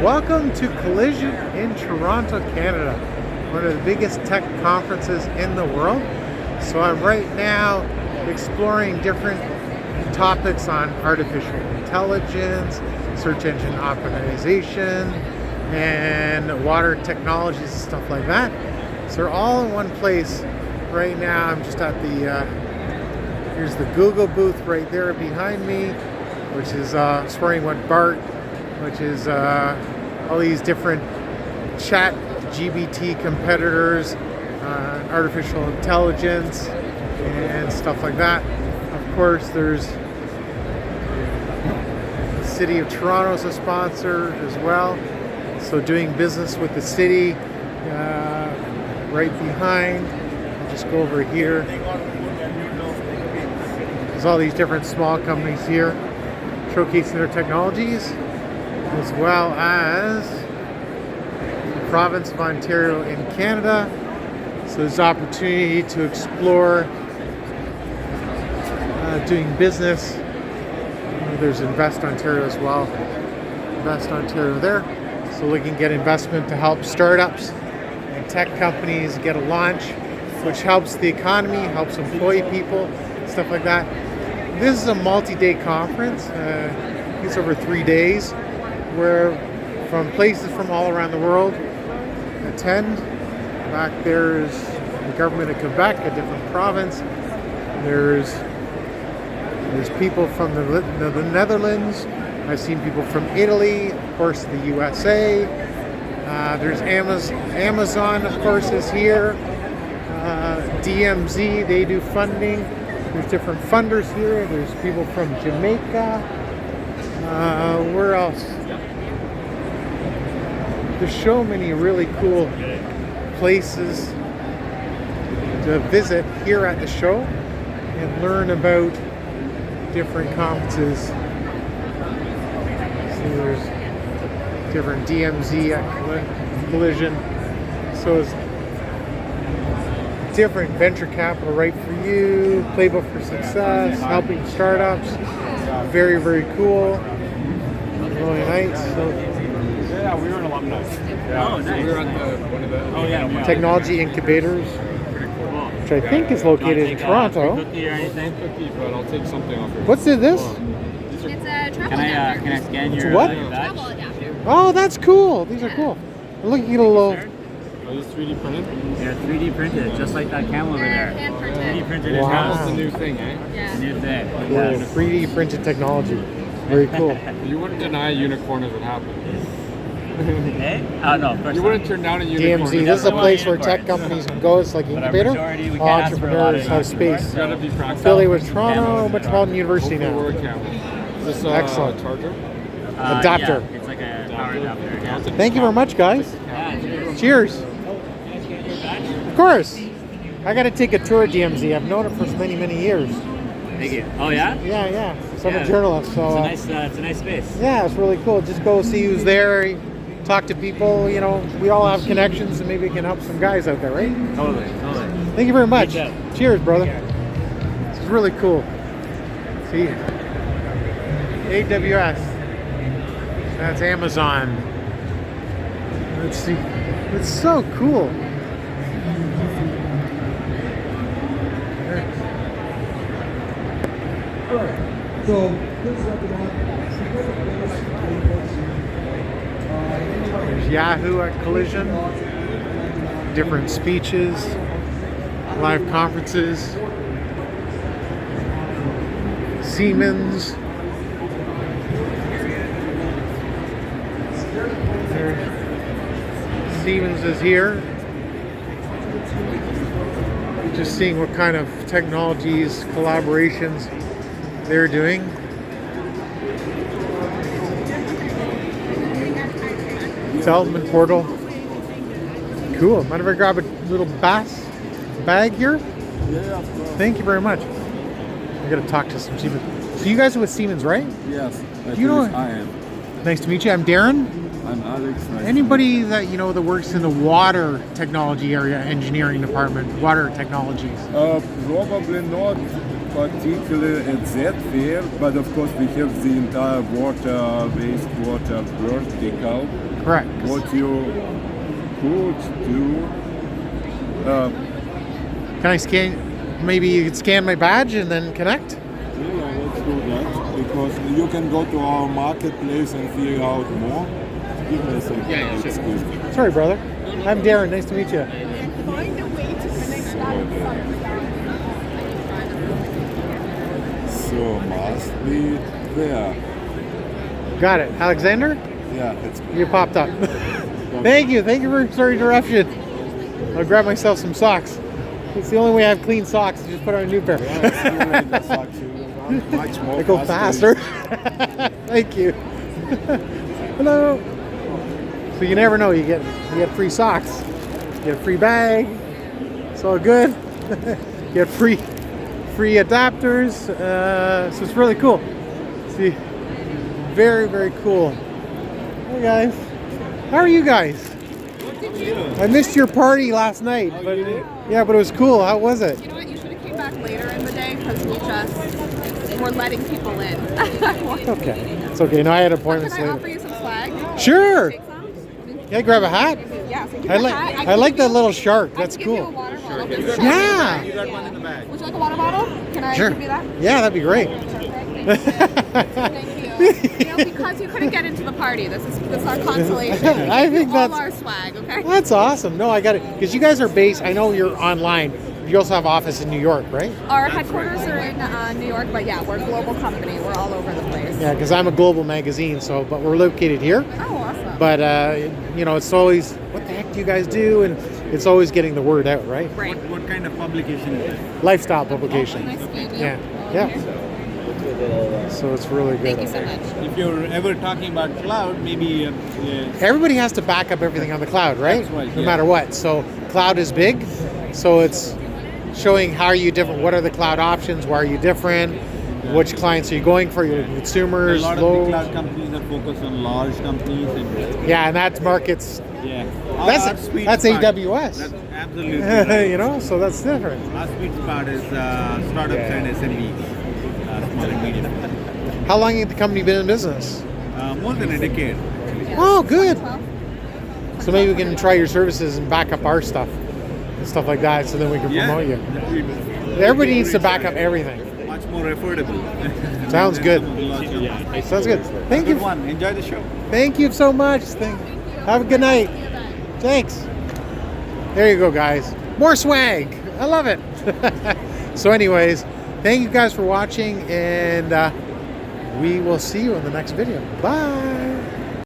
Welcome to Collision in Toronto, Canada, one of the biggest tech conferences in the world. So I'm right now exploring different topics on artificial intelligence, search engine optimization, and water technologies and stuff like that. So they're all in one place right now. I'm just at the, here's the Google booth right there behind me, which is exploring what BART, which is all these different chat GBT competitors, artificial intelligence, and stuff like that. Of course, there's the City of Toronto as a sponsor as well. So doing business with the city right behind. I'll just go over here. There's all these different small companies here showcasing their technologies, as well as the province of Ontario in Canada. So there's opportunity to explore doing business. There's Invest Ontario as well. Invest Ontario there. So we can get investment to help startups and tech companies get a launch, which helps the economy, helps employ people, stuff like that. This is a multi-day conference. It's over 3 days, where from places from all around the world attend. Back there's the government of Quebec, a different province. There's people from the Netherlands. I've seen people from Italy, of course, the USA. There's Amazon, of course, is here. DMZ, they do funding. There's different funders here. There's people from Jamaica. Where else? There's so many really cool places to visit here at the show and learn about different conferences. So there's different DMZ at Collision. So it's different venture capital right for you, playbook for success, helping startups. Very, very cool. Really nice. So, yeah, we were an alumni. Yeah. Oh, nice. We were at one of the technology incubators, which I think is located in Toronto. Cookie or anything? cookie, but I'll take something off here. What's this? It's a travel adapter. Can I scan your what? your badge? Travel adapter. Oh, that's cool. These are cool. I'm looking at a little. Are these 3D printed? They're 3D printed, just like that camel over They're there. hand 3D printed. printed Wow. in-house. That's the new thing, eh? Yeah. It's a new thing. Cool. 3D printed technology. Very cool. You wouldn't deny a unicorn if it happened. Eh? Oh, no, of course You not. wouldn't turn down a unicorn. DMZ, this is a place where tech companies can go. It's like But our incubator. majority, we can't ask for a lot of Entrepreneurs have space. You gotta be practical. Affiliated with Camels Toronto and Metropolitan University Hopefully we're a now. camel. Is this Excellent. a charger? Adapter. Yeah, it's like a power adapter. Yeah. Thank you very much, guys. Yeah, Cheers. Of course. I got to take a tour of DMZ. I've known it for many, many years. thank you. Oh, yeah? Yeah. So I'm Yeah. a journalist. So It's a nice space. yeah, it's really cool. Just go see who's there, talk to people. You know, we all have connections, and maybe we can help some guys out there, right? Totally. Thank you very much. Good job. Cheers, brother. This is really cool. See, AWS. That's Amazon. Let's see. It's so cool. There's Yahoo at Collision. Different speeches, live conferences. Siemens. Siemens is here. Just seeing what kind of technologies, collaborations they're doing. Development portal. Cool. Mind if I grab a little bag here? Yeah. Thank you very much. I gotta talk to some Siemens. So you guys are with Siemens, right? Yes. You know- I am. Nice to meet you. I'm Darren. I'm Alex. Anybody that you know that works in the water technology area, engineering department, water technologies. Probably not. particular at that fair, but of course we have the entire water, wastewater vertical. Correct. What you could do. Can I scan? Maybe you could scan my badge and then connect? Yeah, let's do that because you can go to our marketplace and figure out more. Give me a second. Yeah, sure. Excuse me. Sorry, brother. I'm Darren. Nice to meet you. Find a way to connect that. So must be there. Got it. Alexander? Yeah, it's me. You popped up. Thank you. Thank you for your interruption. I'll grab myself some socks. It's the only way I have clean socks is just put on a new pair. Much more They go faster. Thank you. Hello. So you never know. You get free socks. You get a free bag. It's all good. You get free adapters. So it's really cool. See, very, very cool. Hey guys, how are you guys? I missed your party last night, but yeah, but it was cool. How was it? You know what? You should have came back later in the day because we're letting people in. Okay, it's okay. No, I had appointments Can I later. offer you some swag? Sure. Take some? Can I grab a hat? Yeah. So give I me a like hat. I like can that give little you- shark. I That's can give you a cool. water bottle. This is Yeah. Would you like a water bottle? Can I Sure. give you that? Yeah, that'd be great. Thank you. You know, because you couldn't get into the party. This is our consolation. I think all that's- our swag. Okay. That's awesome. No, I got it because you guys are based. I know you're online. You also have office in New York, right? Our headquarters are in New York, but yeah, we're a global company. We're all over the place. Yeah, because I'm a global magazine. So, but we're located here. Oh, awesome. But you know, it's always what the heck do you guys do, and it's always getting the word out, right? Right. What kind of publication is it? Lifestyle publication. Nice meeting you. Yeah, yeah. So it's really good. Thank you so much. If you're ever talking about cloud, maybe Everybody has to back up everything on the cloud, right? That's right, No yeah. matter what. So cloud is big. So it's showing how are you different. What are the cloud options? Why are you different? Which clients are you going for? Your A consumers, lot of the low. cloud companies are focused on large companies and Yeah, and that's markets. yeah. That's Our sweet that's spot- AWS. That's absolutely right. You know, so that's different. Our sweet spot is startups and SMBs, small and medium. How long has the company been in business? More than a decade. Oh, good. So maybe we can try your services and back up our stuff and stuff like that, so then we can promote you. Everybody needs to back up everything. Much more affordable. Sounds good. Yeah. Sounds good. Thank Good you. one. Enjoy the show. Thank you so much. Have a good night. Thanks. There you go, guys. More swag. I love it. So anyways, thank you guys for watching, and we will see you in the next video. Bye.